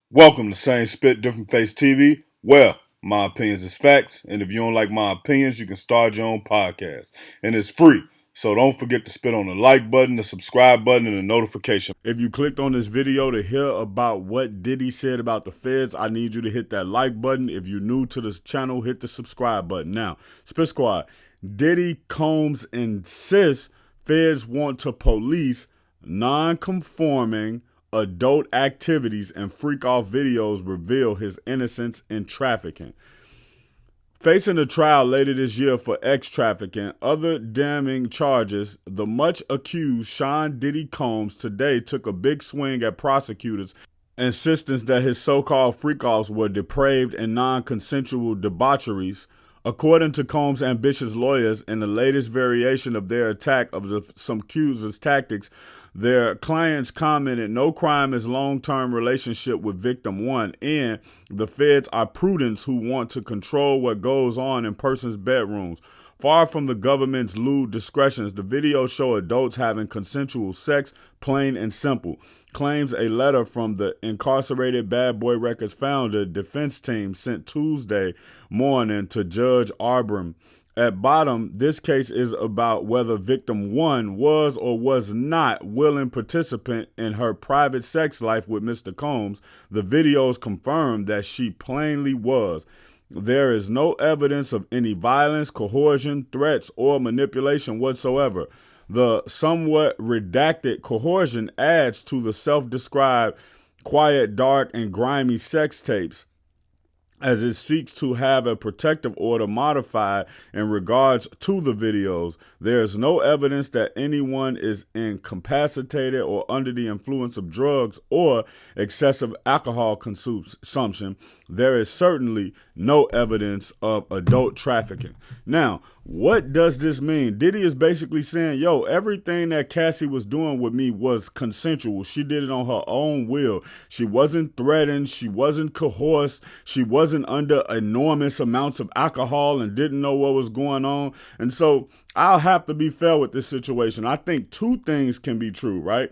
Welcome to Same Spit, Different Face TV. Well, my opinions is facts, and if you don't like my opinions, you can start your own podcast. And it's free. So don't forget to spit on the like button, the subscribe button, and the notification. If you clicked on this video to hear about what Diddy said about the feds, I need you to hit that like button. If you're new to this channel, hit the subscribe button. Now, Spit Squad, Diddy Combs insists feds want to police non-conforming adult activities and freak-off videos reveal his innocence in trafficking. Facing a trial later this year for trafficking, other damning charges, the much accused Sean Diddy Combs today took a big swing at prosecutors' insistence that his so-called freak-offs were depraved and non-consensual debaucheries. According to Combs' ambitious lawyers, in the latest variation of their attack of some accusers' tactics, their clients commented no crime is long-term relationship with victim one, and the feds are prudents who want to control what goes on in persons' bedrooms. Far from the government's lewd discretions, the videos show adults having consensual sex, plain and simple, claims a letter from the incarcerated Bad Boy Records founder defense team sent Tuesday morning to Judge Arbram. At bottom, this case is about whether victim one was or was not willing participant in her private sex life with Mr. Combs. The videos confirm that she plainly was. There is no evidence of any violence, coercion, threats, or manipulation whatsoever. The somewhat redacted coercion adds to the self-described quiet, dark, and grimy sex tapes, as it seeks to have a protective order modified in regards to the videos. There is no evidence that anyone is incapacitated or under the influence of drugs or excessive alcohol consumption. There is certainly no evidence of adult trafficking. Now, what does this mean? Diddy is basically saying, yo, everything that Cassie was doing with me was consensual. She did it on her own will. She wasn't threatened. She wasn't coerced. She wasn't under enormous amounts of alcohol and didn't know what was going on. And so I'll have to be fair with this situation. I think two things can be true, right?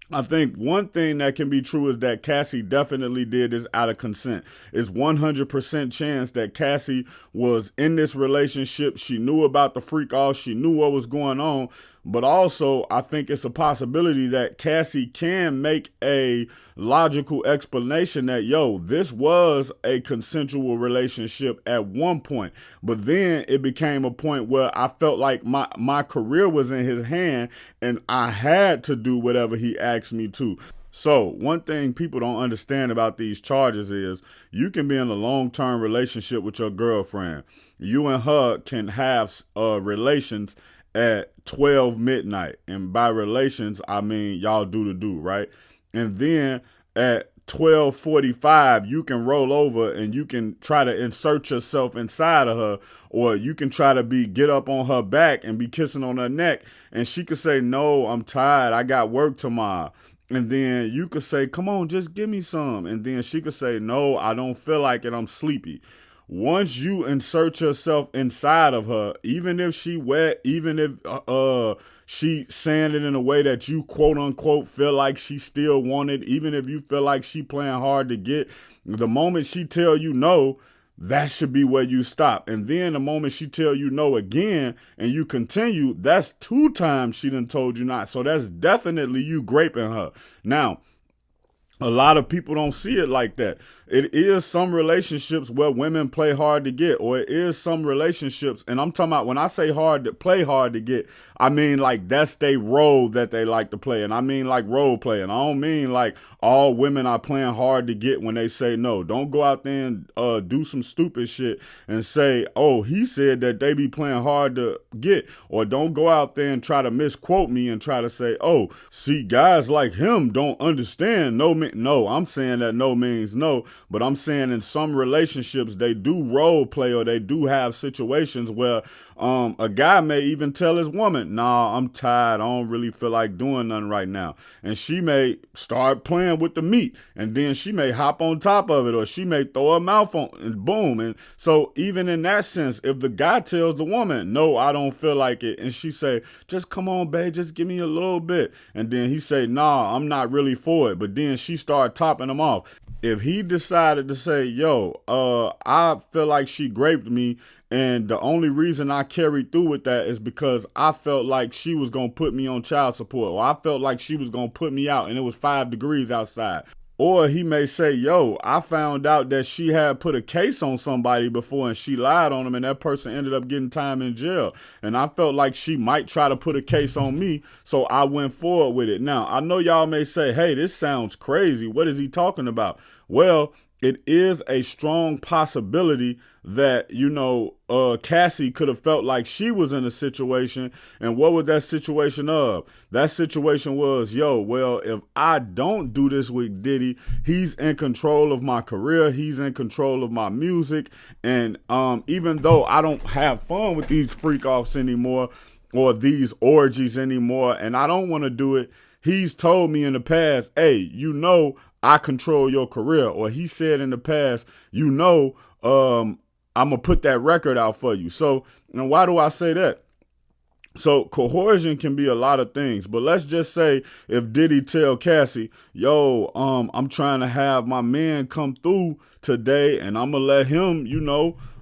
I think one thing that can be true is that Cassie definitely did this out of consent. It's 100% chance that Cassie was in this relationship. She knew about the freak off. She knew what was going on. But also, I think it's a possibility that Cassie can make a logical explanation that, yo, this was a consensual relationship at one point. But then it became a point where I felt like my career was in his hand and I had to do whatever he asked me to. So one thing people don't understand about these charges is you can be in a long-term relationship with your girlfriend. You and her can have relations at 12 midnight. And by relations, I mean y'all do the do, right? And then at 12:45, you can roll over and you can try to insert yourself inside of her, or you can try to get up on her back and be kissing on her neck. And she could say, no, I'm tired. I got work tomorrow. And then you could say, come on, just give me some. And then she could say, no, I don't feel like it. I'm sleepy. Once you insert yourself inside of her, even if she wet, even if she saying it in a way that you quote unquote feel like she still wanted, even if you feel like she playing hard to get, the moment she tell you no, that should be where you stop. And then the moment she tell you no again and you continue, that's 2 times she done told you not. So that's definitely you graping her. Now, a lot of people don't see it like that. It is some relationships where women play hard to get, or it is some relationships, and I'm talking about when I say hard to play hard to get, I mean like that's their role that they like to play, and I mean like role playing. I don't mean like all women are playing hard to get when they say no. Don't go out there and do some stupid shit and say, oh, he said that they be playing hard to get, or don't go out there and try to misquote me and try to say, oh, see, guys like him don't understand no. No, I'm saying that no means no. But I'm saying in some relationships, they do role play, or they do have situations where a guy may even tell his woman, nah, I'm tired. I don't really feel like doing nothing right now. And she may start playing with the meat, and then she may hop on top of it, or she may throw her mouth on and boom. And so even in that sense, if the guy tells the woman, no, I don't feel like it, and she say, just come on, babe, just give me a little bit. And then he say, nah, I'm not really for it. But then she start topping him off. if he decided to say, yo, I feel like she raped me, and the only reason I carried through with that is because I felt like she was gonna put me on child support, or I felt like she was gonna put me out and it was 5 degrees outside. Or he may say, yo, I found out that she had put a case on somebody before and she lied on him, and that person ended up getting time in jail. And I felt like she might try to put a case on me, so I went forward with it. Now, I know y'all may say, hey, this sounds crazy. What is he talking about? Well, it is a strong possibility that, Cassie could have felt like she was in a situation. And what was that situation of? That situation was, yo, well, if I don't do this with Diddy, he's in control of my career, he's in control of my music. And even though I don't have fun with these freak offs anymore, or these orgies anymore, and I don't want to do it, he's told me in the past, hey, I control your career. Or he said in the past, I'm going to put that record out for you. So, and why do I say that? So coercion can be a lot of things, but let's just say if Diddy tell Cassie, yo, I'm trying to have my man come through today, and I'm gonna let him,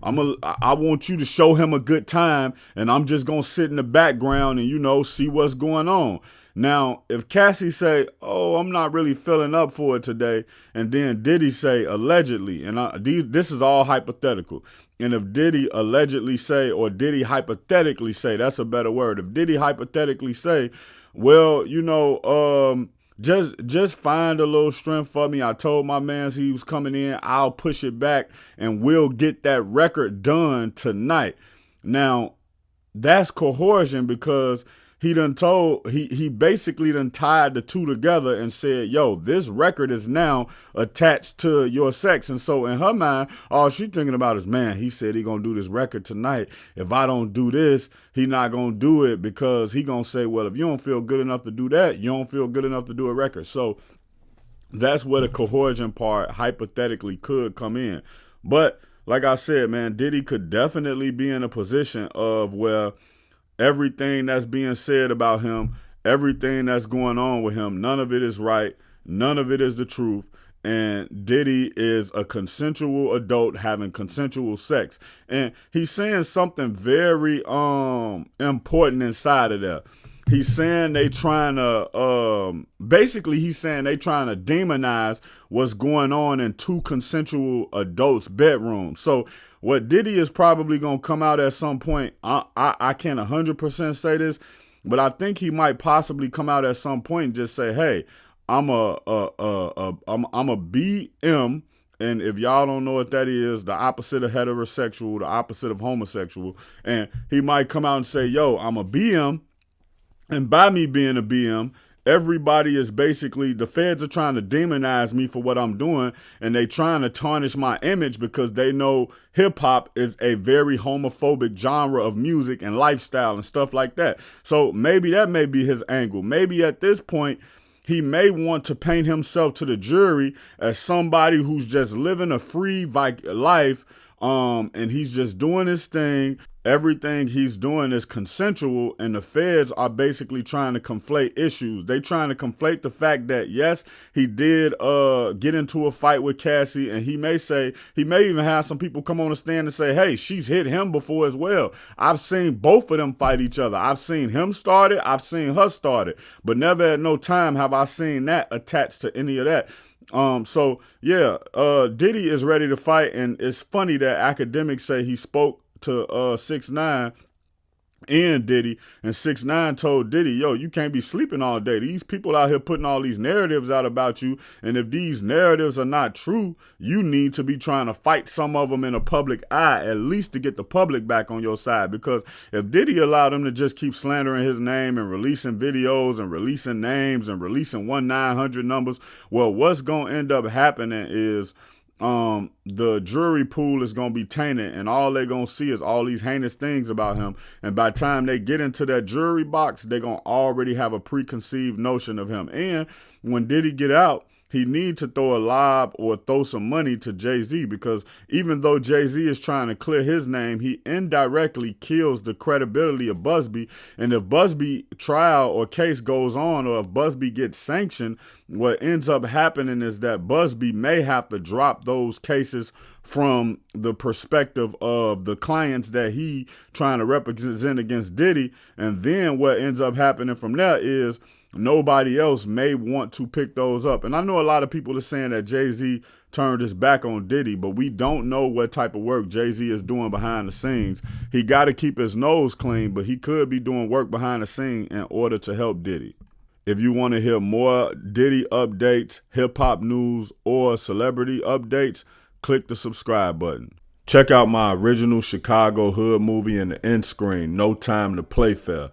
I want you to show him a good time, and I'm just gonna sit in the background and see what's going on. Now, if Cassie say, "Oh, I'm not really feeling up for it today," and then Diddy say, allegedly, and this is all hypothetical, and if Diddy allegedly say, or Diddy hypothetically say, that's a better word. If Diddy hypothetically say, well, just find a little strength for me. I told my mans he was coming in. I'll push it back, and we'll get that record done tonight. Now, that's coercion, because he basically done tied the two together and said, yo, this record is now attached to your sex. And so in her mind, all she thinking about is, man, he said he gonna do this record tonight. If I don't do this, he not gonna do it, because he gonna say, well, if you don't feel good enough to do that, you don't feel good enough to do a record. So that's where the coercion part hypothetically could come in. But like I said, man, Diddy could definitely be in a position of where everything that's being said about him, everything that's going on with him, none of it is right. None of it is the truth. And Diddy is a consensual adult having consensual sex. And he's saying something very important inside of that. He's saying he's trying to demonize what's going on in two consensual adults' bedrooms. So what Diddy is probably going to come out at some point, I can't 100% say this, but I think he might possibly come out at some point and just say, hey, I'm a BM. And if y'all don't know what that is, the opposite of heterosexual, the opposite of homosexual. And he might come out and say, yo, I'm a BM. And by me being a BM, everybody is basically, the feds are trying to demonize me for what I'm doing, and they trying to tarnish my image because they know hip hop is a very homophobic genre of music and lifestyle and stuff like that. So maybe that may be his angle. Maybe at this point, he may want to paint himself to the jury as somebody who's just living a free life, and he's just doing his thing. Everything he's doing is consensual, and the feds are basically trying to conflate issues. They trying to conflate the fact that, yes, he did get into a fight with Cassie, and he may even have some people come on the stand and say, hey, she's hit him before as well. I've seen both of them fight each other. I've seen him start it. I've seen her start it. But never at no time have I seen that attached to any of that. Diddy is ready to fight, and it's funny that academics say he spoke to 6ix9ine and Diddy, and 6ix9ine told Diddy, yo, you can't be sleeping all day. These people out here putting all these narratives out about you, and if these narratives are not true, you need to be trying to fight some of them in a public eye, at least to get the public back on your side. Because if Diddy allowed them to just keep slandering his name and releasing videos and releasing names and releasing 1-900 numbers, well, what's going to end up happening is the jury pool is going to be tainted, and all they're going to see is all these heinous things about him. And by the time they get into that jury box, they're going to already have a preconceived notion of him. And when Diddy get out, he need to throw a lob or throw some money to Jay-Z, because even though Jay-Z is trying to clear his name, he indirectly kills the credibility of Busby. And if Busby trial or case goes on, or if Busby gets sanctioned, what ends up happening is that Busby may have to drop those cases from the perspective of the clients that he trying to represent against Diddy. And then what ends up happening from there is nobody else may want to pick those up. And I know a lot of people are saying that Jay-Z turned his back on Diddy, but we don't know what type of work Jay-Z is doing behind the scenes. He got to keep his nose clean, but he could be doing work behind the scene in order to help Diddy. If you want to hear more Diddy updates, hip-hop news, or celebrity updates, click the subscribe button. Check out my original Chicago hood movie in the end screen, No Time to Play Fair.